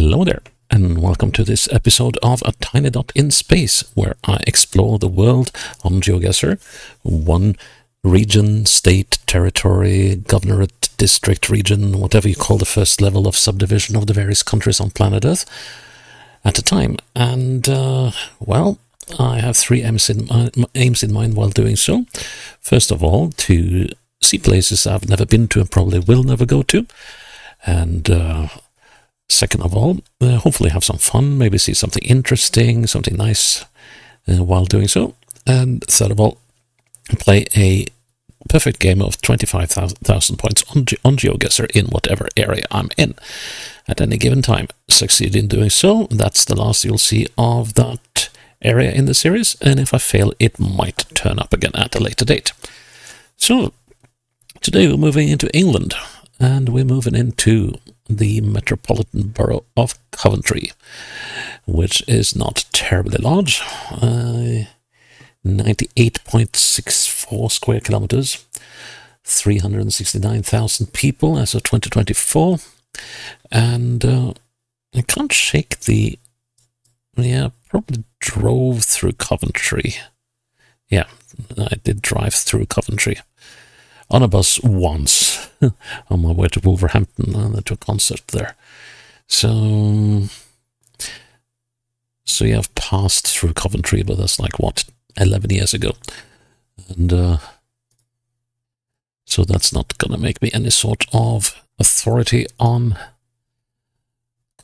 Hello there, and welcome to this episode of A Tiny Dot in Space, where I explore the world on GeoGuessr, one region, state, territory, governorate, district, region, whatever you call the first level of subdivision of the various countries on planet Earth at a time. And, well, I have three aims in mind while doing so. First of all, to see places I've never been to and probably will never go to. And second of all, hopefully have some fun, maybe see something interesting, something nice while doing so. And third of all, play a perfect game of 25,000 points on GeoGuessr in whatever area I'm in at any given time. Succeed in doing so, that's the last you'll see of that area in the series, and if I fail, it might turn up again at a later date. So, today we're moving into England, and we're moving into the metropolitan borough of Coventry, which is not terribly large, 98.64 square kilometers, 369,000 people as of 2024, and I can't shake the, probably drove through Coventry. Yeah, I did drive through Coventry on a bus once on my way to Wolverhampton and to a concert there. So yeah, I've passed through Coventry, but that's like, what, 11 years ago. And so that's not going to make me any sort of authority on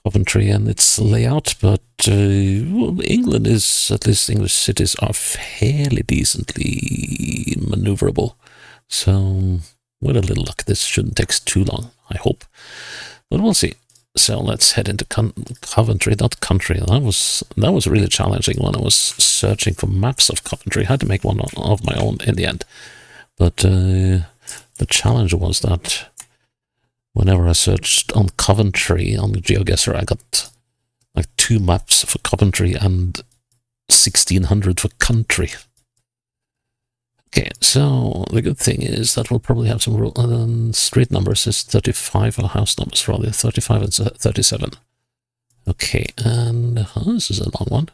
Coventry and its layout, but England is, at least English cities are fairly decently maneuverable. So, with a little luck, this shouldn't take too long, I hope. But we'll see. So let's head into Coventry, not country. That was really challenging when I was searching for maps of Coventry. I had to make one of my own in the end. But the challenge was that whenever I searched on Coventry on GeoGuessr, I got like 2 maps for Coventry and 1,600 for country. Okay, so the good thing is that we'll probably have some street numbers is 35, or house numbers rather, 35 and 37. Okay, and this is a long one.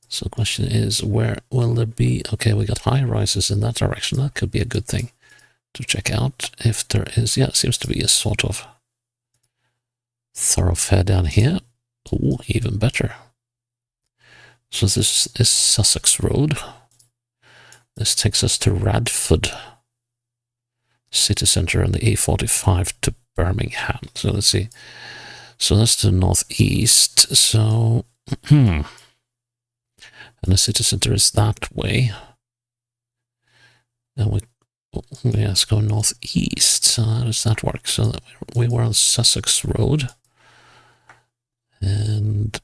So the question is, where will there be, okay, we got high rises in that direction. That could be a good thing to check out if there is. Yeah, it seems to be a sort of thoroughfare down here. Oh, even better. So this is Sussex Road. This takes us to Radford city centre and the A45 to Birmingham. So let's see. So that's the northeast. So, and the city centre is that way. And let's go northeast. So how does that work? So we were on Sussex Road. And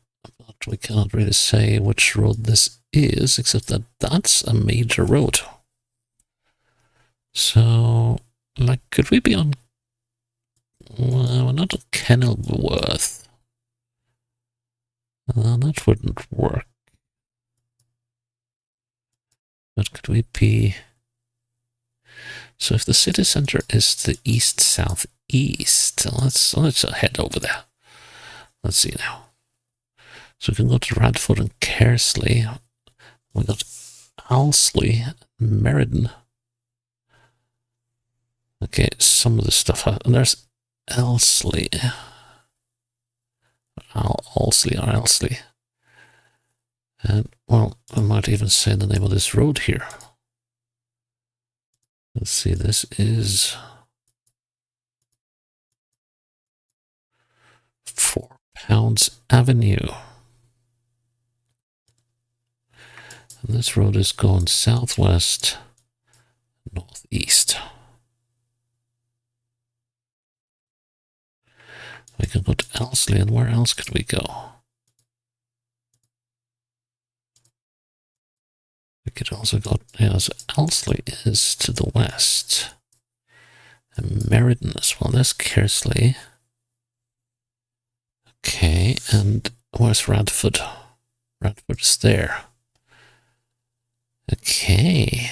we cannot really say which road this is, except that that's a major road. So, like, could we be on... Well, we're not on Kenilworth. That wouldn't work. But could we be... So if the city centre is the east-southeast, let's head over there. Let's see now. So we can go to Radford and Kersley. We got Alsley, Meriden. Okay, some of the stuff. And there's Alsley. Alsley. And, well, I might even say the name of this road here. Let's see, this is 4 Pounds Avenue. And this road is going southwest, northeast. We can go to Alsley, and where else could we go? We could also go, yeah, so Alsley is to the west. And Meriden as well, there's Kersley. Okay, and where's Radford? Radford is there. Okay,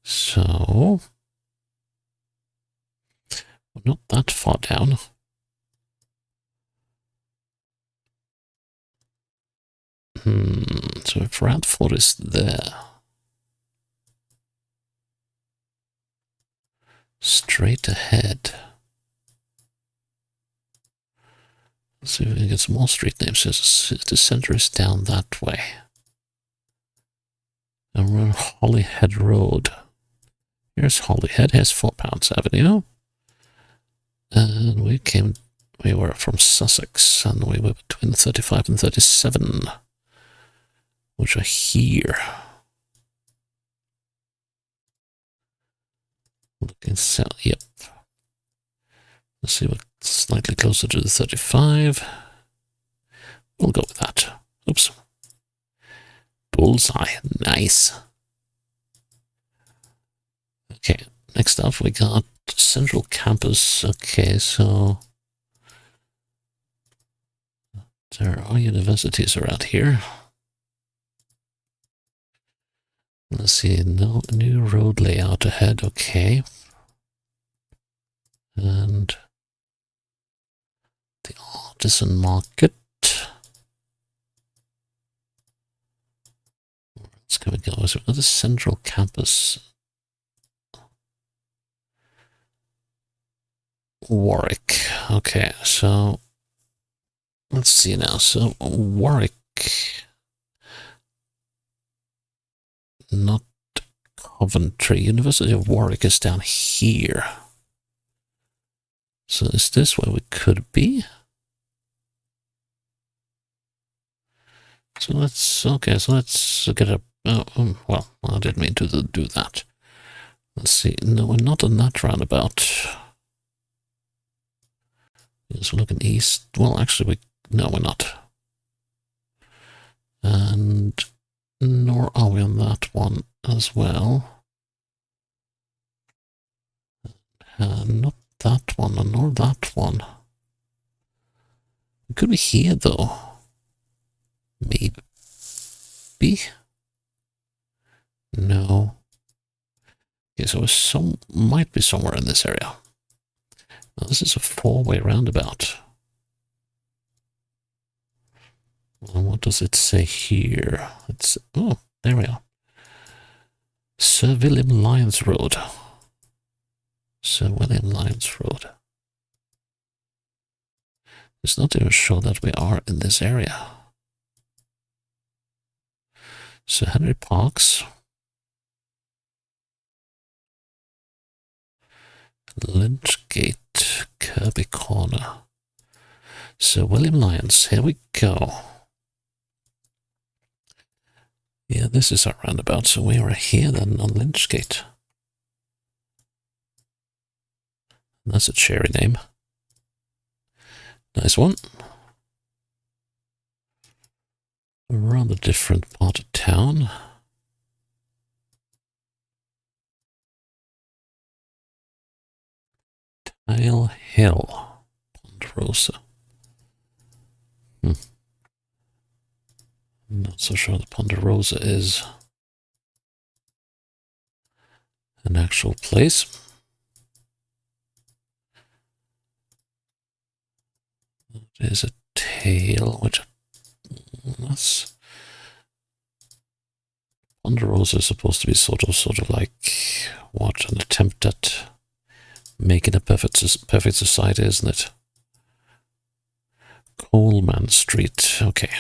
so we're not that far down. So if Radford is there, straight ahead. Let's see if we can get some more street names. The center is down that way. And we're on Holyhead Road. Here's Holyhead, here's 4 Pounds Avenue. And we were from Sussex, and we were between 35 and 37, which are here. Looking south, yep. Let's see, we're slightly closer to the 35. We'll go with that. Oops. Bullseye, nice. Okay, next up we got Central Campus. Okay, so there are universities around here. Let's see, no new road layout ahead, okay. And the Artisan Market. Let's go again. So we've got the Central Campus. Warwick. Okay, so let's see now. So Warwick, not Coventry. University of Warwick is down here. So is this where we could be? So let's get a, well, I didn't mean to do that. Let's see, no, we're not on that roundabout. Yes, we're looking east. Well, actually, no, we're not. And nor are we on that one as well. Not that one, nor that one. It could be here, though. Maybe. No. Okay, so might be somewhere in this area. Now, this is a 4-way roundabout. And what does it say here? Oh, there we are. Sir William Lyons Road. Sir William Lyons Road. It's not even sure that we are in this area. Sir Henry Parks. Lynchgate, Kirby Corner. Sir William Lyons, here we go. Yeah, this is our roundabout, so we are here then on Lynchgate. That's a cherry name. Nice one. A rather different part of town. Tile Hill, Ponderosa. I'm not so sure the Ponderosa is an actual place. There's a tail, which that's Ponderosa is supposed to be sort of like what, an attempt at making a perfect society, isn't it? Coleman Street, okay.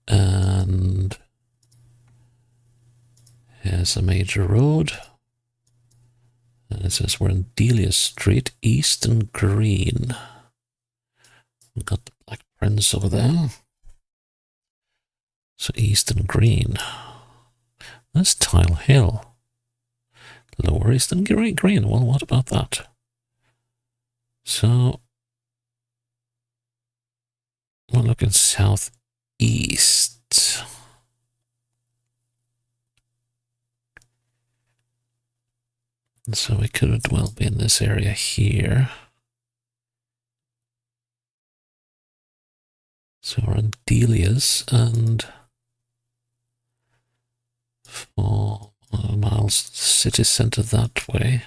And here's a major road. And it says we're in Delia Street, Eastern Green. We've got the Black Prince over there. So Eastern Green. That's Tile Hill. Lower Eastern Green. Well, what about that? So we're looking southeast. So we could well be in this area here. So we're in Delia's, and 4 miles city centre that way.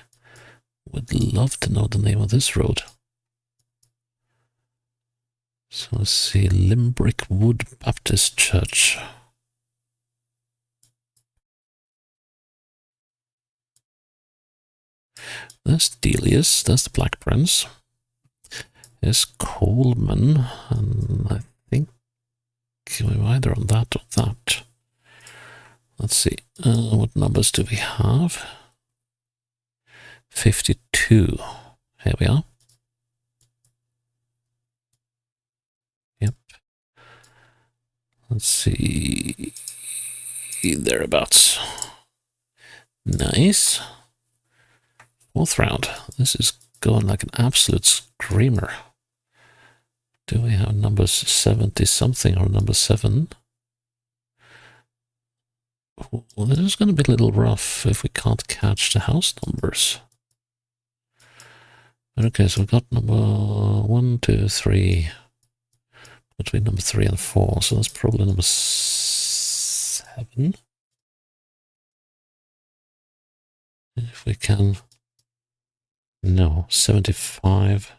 Would love to know the name of this road. So let's see, Limbrick Wood Baptist Church. There's Delius, there's the Black Prince. There's Coleman, and I think we're either on that or that. Let's see, what numbers do we have? 52. Here we are. Yep. Let's see. Thereabouts. Nice. Fourth round. This is going like an absolute screamer. Do we have numbers 70 something or number 7? Well, this is going to be a little rough if we can't catch the house numbers. Okay, so we've got number 1, 2, 3. Between number 3 and 4, so that's probably number 7. If we can. No, 75,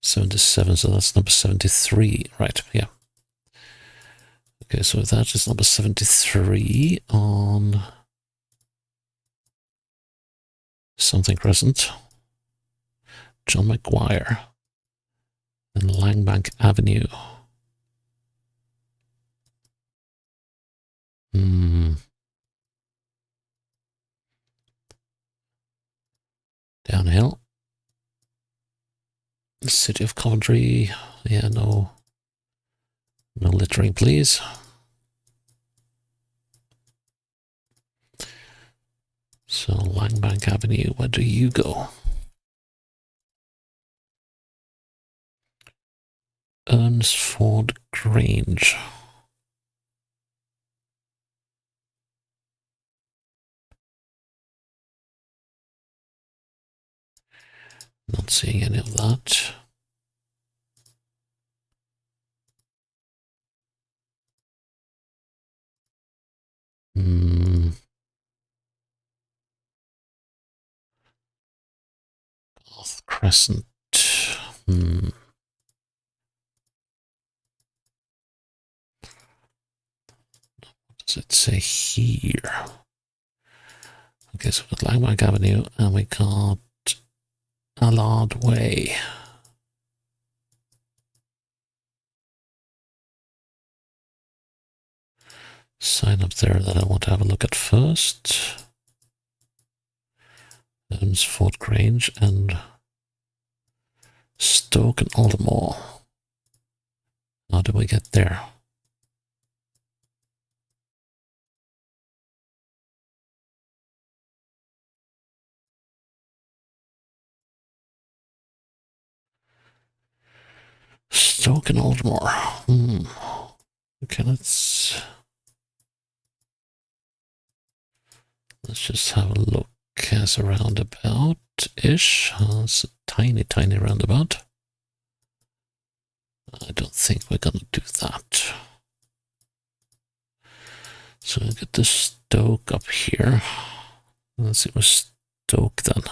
77, so that's number 73. Right, yeah. Okay, so that is number 73 on something Crescent. John McGuire and Langbank Avenue. Downhill. City of Coventry. Yeah, no littering, please. So, Langbank Avenue, where do you go? Ernsford Grange. Not seeing any of that. North Crescent. What does it say here? Okay, so we've got Langbank Avenue and we got Allard Way. Sign up there that I want to have a look at first. Fort Grange and Stoke and Aldermore. How do we get there? Stoke and Aldermore. Okay, let's just have a look as a roundabout-ish. It's a tiny, tiny roundabout. I don't think we're gonna do that. So we'll get the Stoke up here. Let's see, where's Stoke then?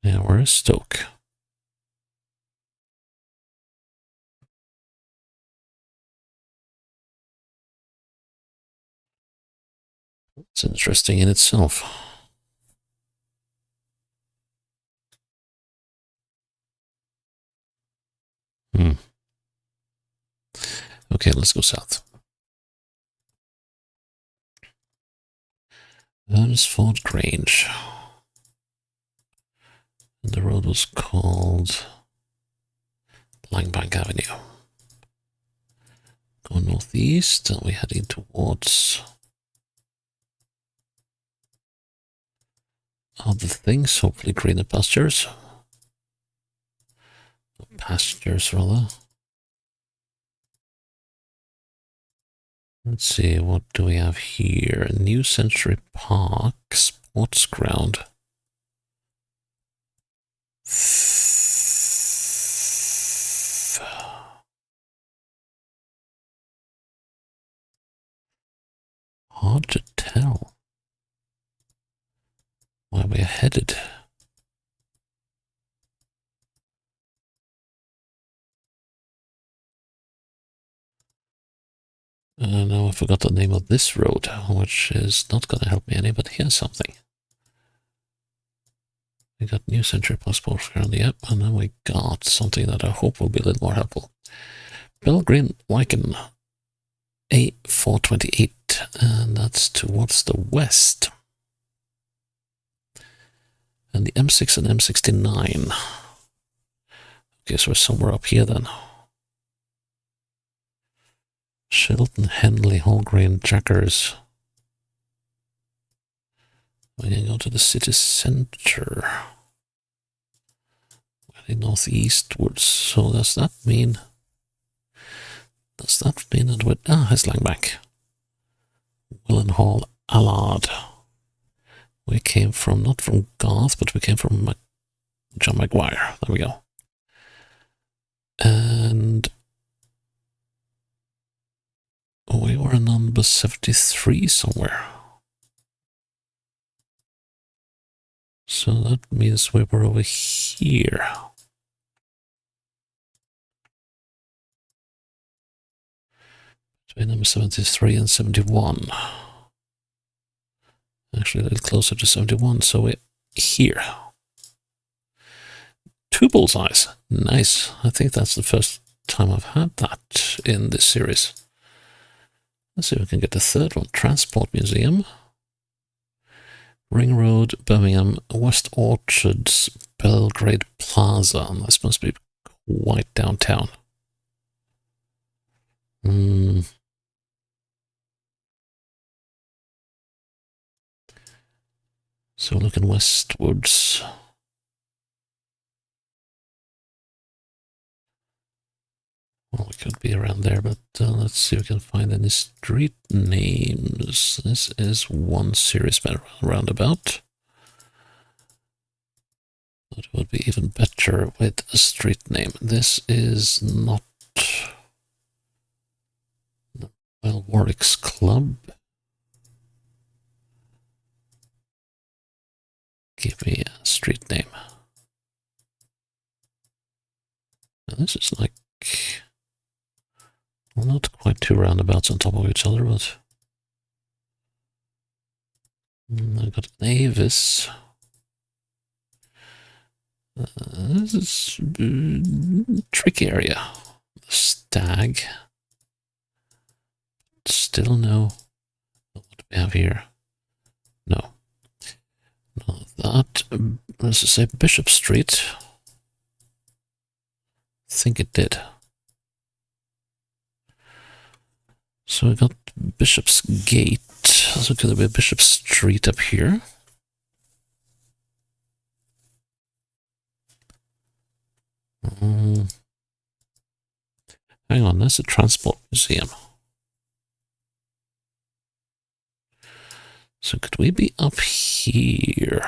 Yeah, where is Stoke? It's interesting in itself. Okay, let's go south. Ernsford Grange. And the road was called Langbank Avenue. Go northeast, and we're heading towards other things, hopefully greener pastures. Pastures, rather. Let's see, what do we have here? New Century Park, Sports Ground. Hard to tell. Why where we're headed. Now I forgot the name of this road, which is not going to help me any, but here's something. We got New Century passports here on the app, and then we got something that I hope will be a little more helpful. Belgrade Lycan A428, and that's towards the west. And the M6 and M69. Okay, so we're somewhere up here then. Shilton, Henley, Hallgreen, Jackers. We're going to go to the city centre. Heading northeastwards. So does that mean... that we're... Heslangbank. Willenhall, Allard. We came from, not from Garth, but we came from John Maguire. There we go. And... we were number 73 somewhere. So that means we were over here. Between number 73 and 71. Actually, a little closer to 71, so we're here. 2 bullseyes. Nice. I think that's the first time I've had that in this series. Let's see if we can get the third one. Transport Museum. Ring Road, Birmingham, West Orchards, Belgrade Plaza. This must be quite downtown. So looking westwards. Well, we could be around there, but let's see if we can find any street names. This is one serious roundabout. It would be even better with a street name. This is not... well, Warwick's Club. Give me a street name. Now, this is like... well, not quite 2 roundabouts on top of each other, but... I got Avis. This is a tricky area. Stag. Still no. What do we have here? No. No, that. Let's just say Bishop Street. I think it did. So we got Bishop's Gate. So could there be a Bishop Street up here? Hang on, there's a transport museum. So could we be up here?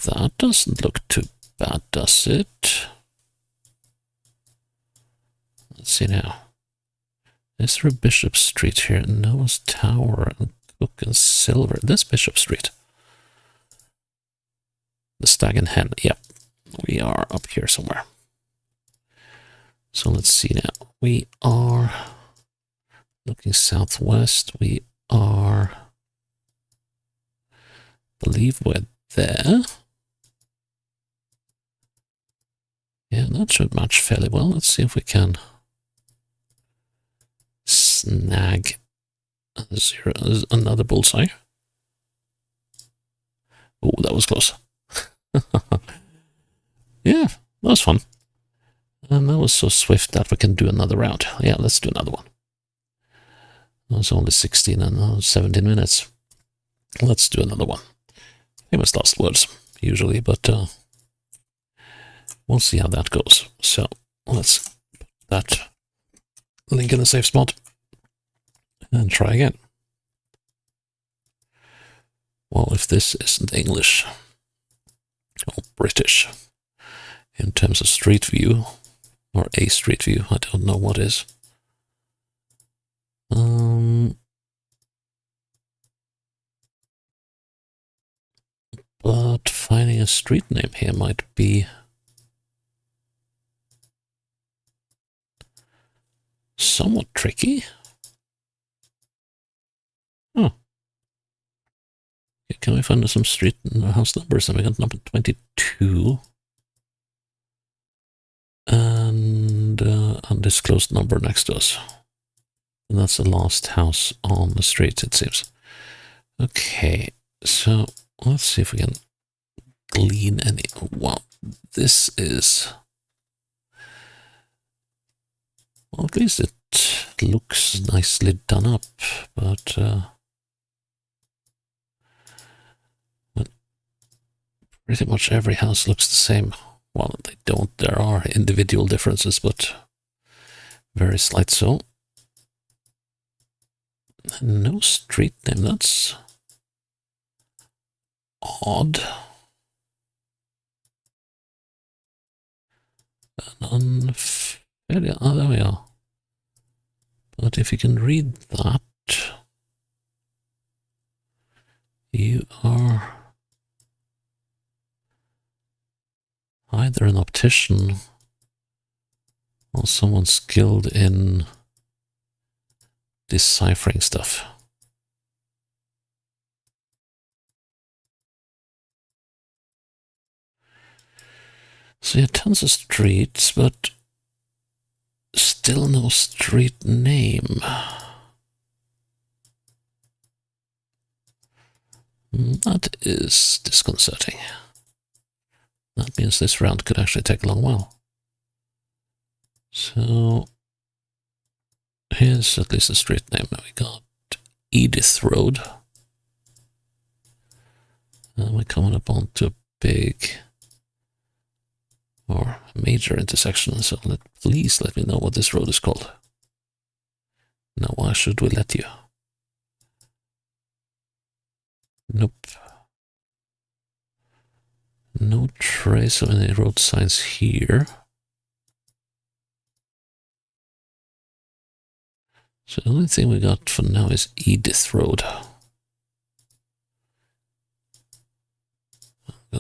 That doesn't look too bad, does it? Let's see now. Is there a Bishop Street here? Noah's Tower and Cook and Silver. This Bishop Street. The Stag and Hen. Yep. We are up here somewhere. So let's see now. We are looking southwest. We are... I believe we're there. Yeah, that should match fairly well. Let's see if we can snag another bullseye. Oh, that was close. Yeah, that was fun. And that was so swift that we can do another round. Yeah, let's do another one. That was only 16 and 17 minutes. Let's do another one. Famous last words, usually, but we'll see how that goes. So let's put that link in a safe spot and try again. Well, if this isn't English or British in terms of street view, or a street view, I don't know what is. But finding a street name here might be somewhat tricky. Oh. Okay, can we find some street house numbers? And we got number 22. And undisclosed number next to us. And that's the last house on the street, it seems. Okay, so let's see if we can glean any. Wow, this is. Well, at least it looks nicely done up, but pretty much every house looks the same. Well, they don't. There are individual differences, but very slight so. No street name, that's odd. Unfairly, oh, there we are. But if you can read that, you are either an optician or someone skilled in deciphering stuff. So yeah, tons of streets, but still no street name. That is disconcerting. That means this round could actually take a long while. So here's at least a street name. We got Edith Road. And we're coming up onto a big or major intersection, so please let me know what this road is called. Now, why should we let you? Nope. No trace of any road signs here. So the only thing we got for now is Edith Road. I'm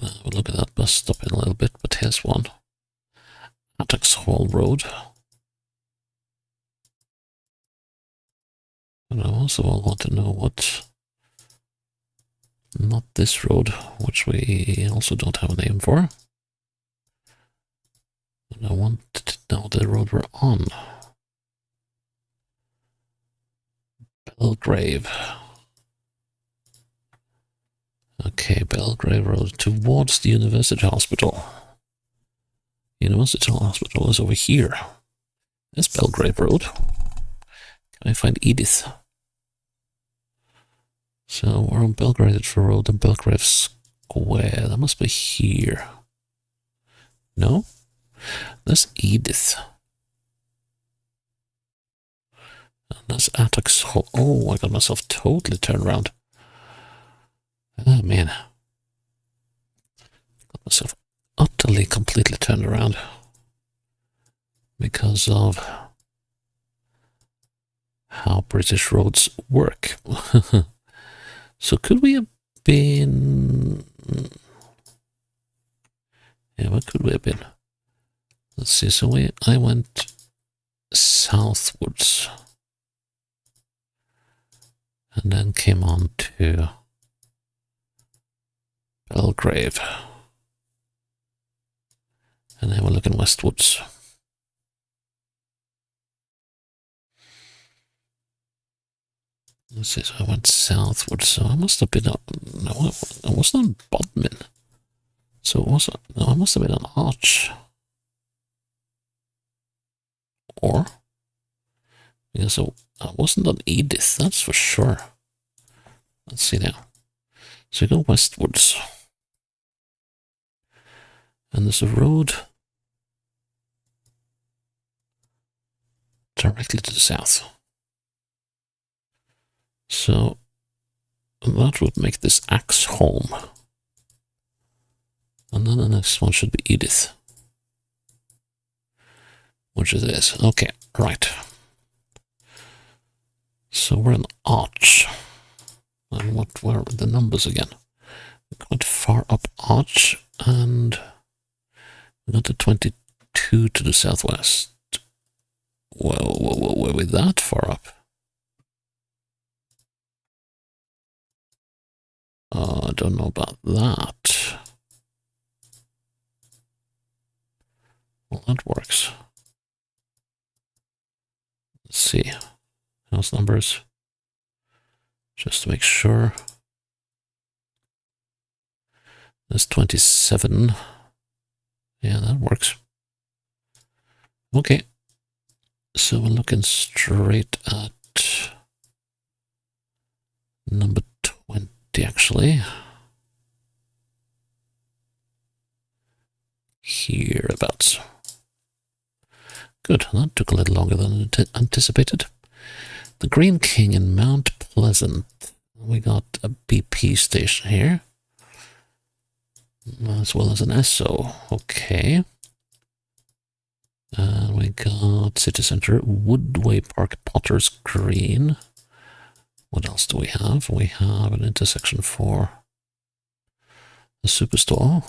gonna have a look at that bus stop in a little bit, but here's one. Attucks Hall Road. And I also want to know what... Not this road, which we also don't have a name for. And I want to know the road we're on. Belgrave. Okay, Belgrave Road towards the University Hospital. University Hospital is over here. There's Belgrave Road. Can I find Edith? So we're on Belgrave Road and Belgrave Square. That must be here. No? That's Edith. And that's Attucks Hall. Oh, I got myself totally turned around. Oh, man. Got myself utterly, completely turned around. Because of how British roads work. So could we have been... Yeah, what could we have been? Let's see, so I went southwards. And then came on to Belgrave. And then we're looking westwards. Let's see, so I went southwards, so I must have been up... No, I wasn't on Bodmin. So it was... No, I must have been on Arch. Or... Yeah, so I wasn't on Edith, that's for sure. Let's see now. So you go westwards. And there's a road directly to the south. So that would make this Axholm. And then the next one should be Edith. Which it is. Okay, right. So we're in Arch. And what were the numbers again? quite far up arch, and another 22 to the southwest. Whoa, were we that far up? I don't know about that. Well, that works. Let's see. House numbers. Just to make sure. That's 27. Yeah, that works. Okay. So we're looking straight at number 20, actually. Hereabouts. Good, that took a little longer than anticipated. The Green King in Mount Pleasant. We got a BP station here, as well as an SO. Okay. And we got City Centre, Woodway Park, Potter's Green. What else do we have? We have an intersection for a superstore.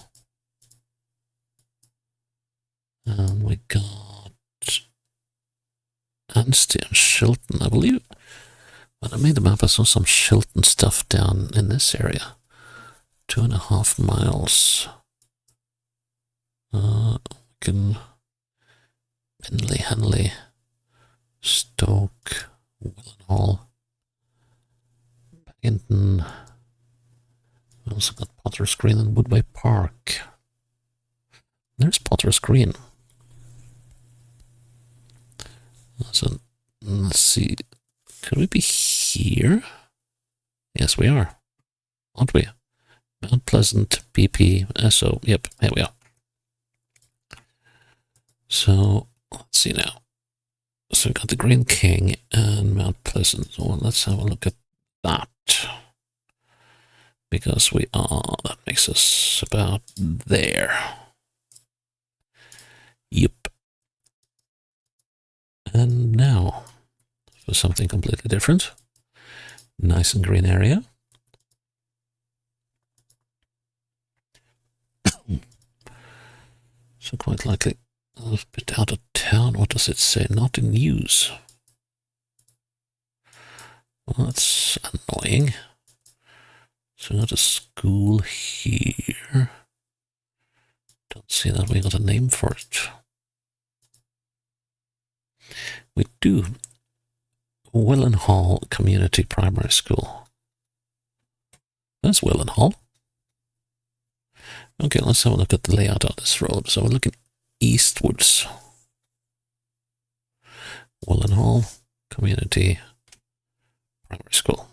And we got Anstey and Shilton, I believe. When I made the map, I saw some Shilton stuff down in this area. 2.5 miles. We can Pinley, Henley, Stoke, Willenhall, Paddington. We also got Potter's Green and Woodway Park. There's Potter's Green. So, let's see. Could we be here? Yes, we are. Aren't we? Mount Pleasant, BP, SO. Yep, here we are. So, let's see now. So we've got the Green King and Mount Pleasant. Well, let's have a look at that. Because we are, that makes us about there. Yep. And now, for something completely different. Nice and green area. So quite likely a bit out of town. What does it say? Not in use. Well, that's annoying. So we got a school here. Don't see that we got a name for it. We do. Willenhall Community Primary School. That's Willenhall. Okay, let's have a look at the layout of this road. So we're looking eastwards. Willenhall Community Primary School.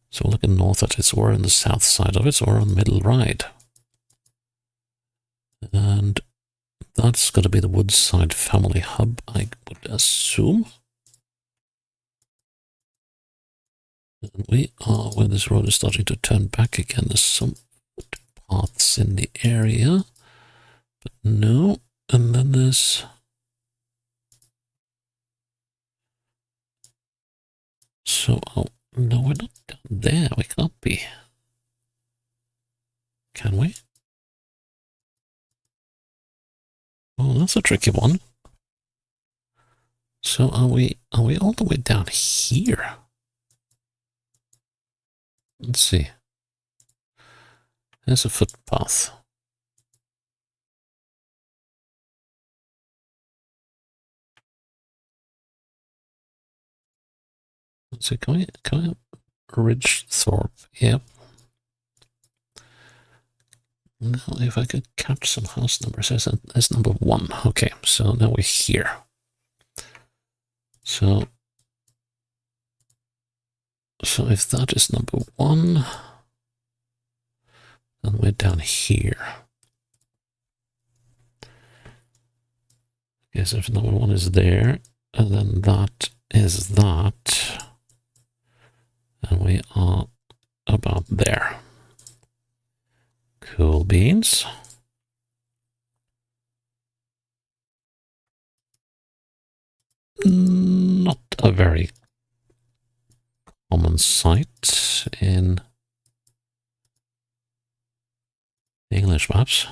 So we're looking north at it, so we're on the south side of it, so we're on Middle Ride. And that's got to be the Woodside Family Hub, I would assume. And we are where this road is starting to turn back again. There's some footpaths in the area, but no. And then there's so, oh no, we're not down there. We can't be. Can we? Oh, that's a tricky one. So are we all the way down here? Let's see. There's a footpath. Let's see, can we Ridgethorpe? Yep. Now, if I could catch some house numbers, that's number 1. Okay, so now we're here. So if that is number 1, then we're down here. Okay, so if number 1 is there, and then that is that, and we are about there. Cool beans. Not a very common sight in English maps.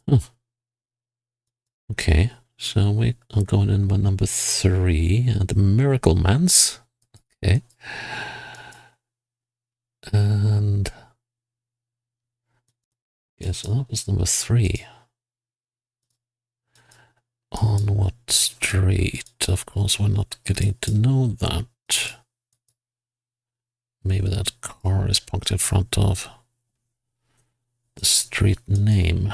Oh. Okay, so we are going in by number 3, the Miracle Man's. Okay. And yes, so that was number 3. On what street? Of course, we're not getting to know that. Maybe that car is parked in front of the street name.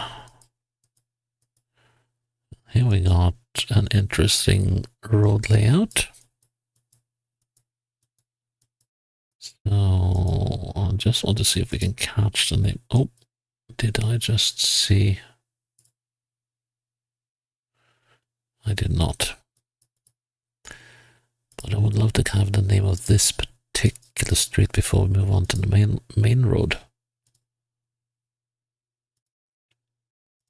Here we got an interesting road layout. So I just want to see if we can catch the name. Oh, did I just see? I did not. But I would love to have the name of this particular street before we move on to the main road.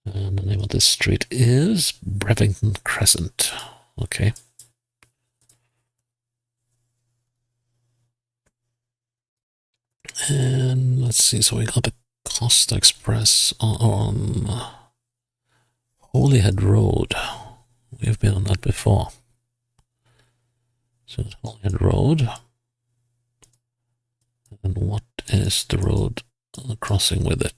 And the name of this street is Brevington Crescent. Okay. And let's see, so we got the Costa Express on Holyhead Road. We've been on that before. So it's Holyhead Road. And what is the road crossing with it?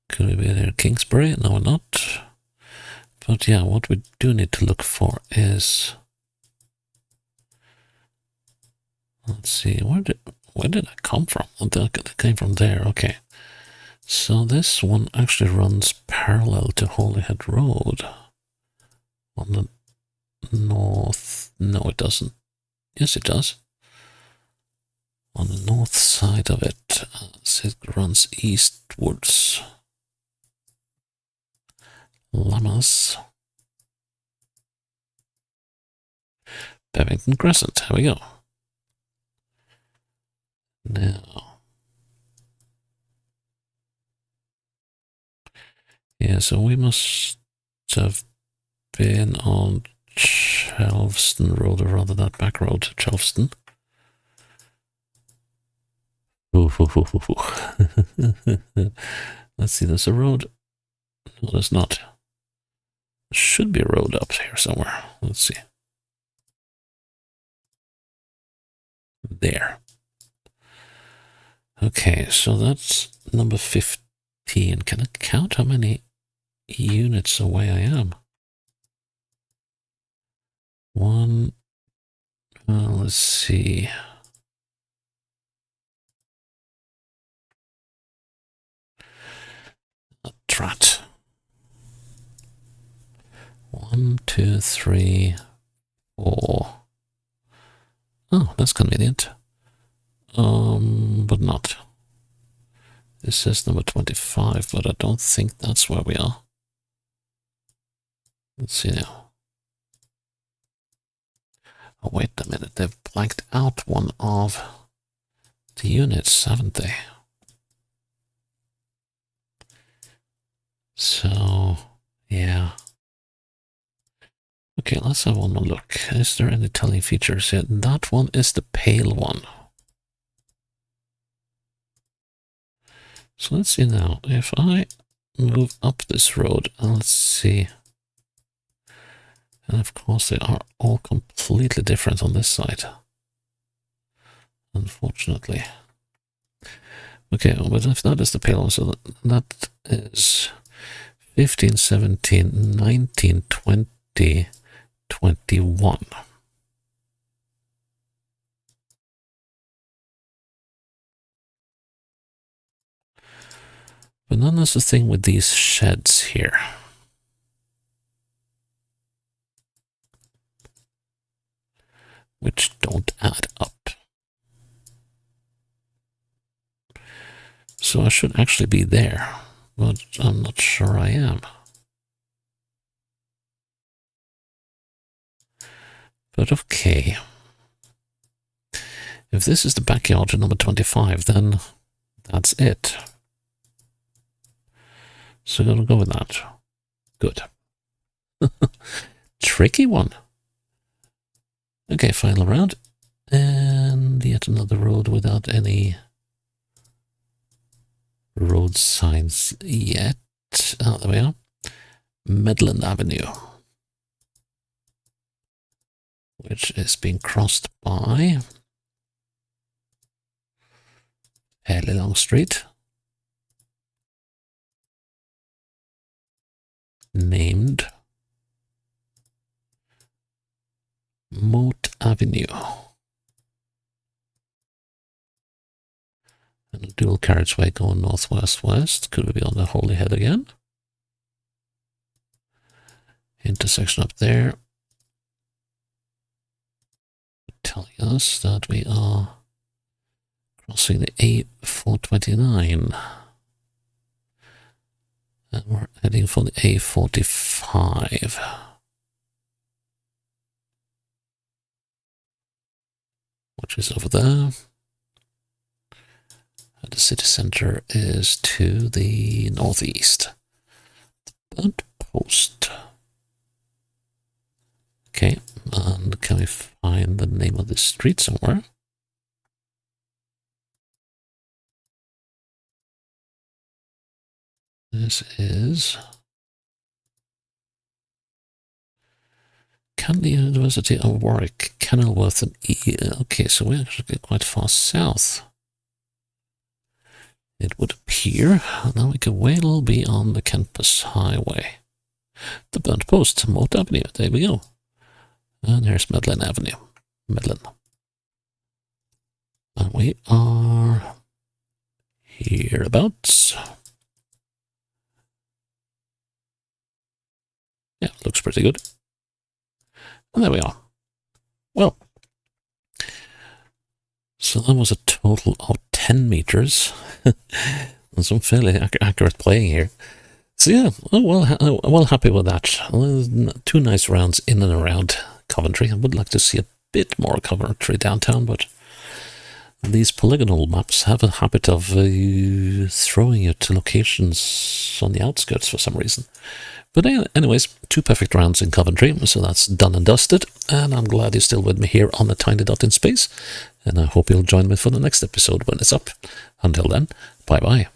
Could we be near Kingsbury? No, we're not. But yeah, what we do need to look for is... Let's see, where did I come from? It came from there, okay. So this one actually runs parallel to Holyhead Road. On the north... No, it doesn't. Yes, it does. On the north side of it, so it runs eastwards. Llamas. Bevington Crescent, here we go. Now. Yeah, so we must have been on Chelveston Road, or rather that back road to Chelveston. Let's see, there's a road. No, there's not. There should be a road up here somewhere. Let's see. There. Okay, so that's number 15. Can I count how many units away I am? 1. Let's see. A trat. 1, 2, 3, 4. Oh, that's convenient. But not. This says number 25, but I don't think that's where we are. Let's see now. Oh, wait a minute. They've blanked out one of the units, haven't they? So, yeah. Okay, let's have one more look. Is there any telling features here? That one is the pale one. So let's see now. If I move up this road, and let's see. And of course, they are all completely different on this side. Unfortunately. Okay, but if that is the pale one, so that is 15, 17, 19, 20, 21. But then there's the thing with these sheds here. Which don't add up. So I should actually be there, but I'm not sure I am. But okay. If this is the backyard to number 25, then that's it. So I'm gonna go with that. Good. Tricky one. Okay, final round. And the yet another road without any road signs yet. Oh, there we are. Midland Avenue, which is being crossed by fairly long street named Moat Avenue. And a dual carriageway going northwest-west. Could we be on the Holyhead again? Intersection up there, telling us that we are crossing the A429. And we're heading for the A45. Which is over there. And the city centre is to the northeast. The Burnt Post. Okay, and can we find the name of this street somewhere? This is Candy University of Warwick, Kenilworth and E. Okay, so we're actually quite far south. It would appear. Now we can we'll be on the campus highway. The Burnt Post, Moat Avenue, there we go. And here's Midland Avenue. Midland. And we are hereabouts. Yeah, looks pretty good. And there we are. Well, so that was a total of 10 meters. And some fairly accurate playing here. So yeah, well happy with that. 2 nice rounds in and around Coventry. I would like to see a bit more Coventry downtown, but these polygonal maps have a habit of throwing you to locations on the outskirts for some reason. But anyways, 2 perfect rounds in Coventry, so that's done and dusted, and I'm glad you're still with me here on the Tiny Dot in Space, and I hope you'll join me for the next episode when it's up. Until then, bye-bye.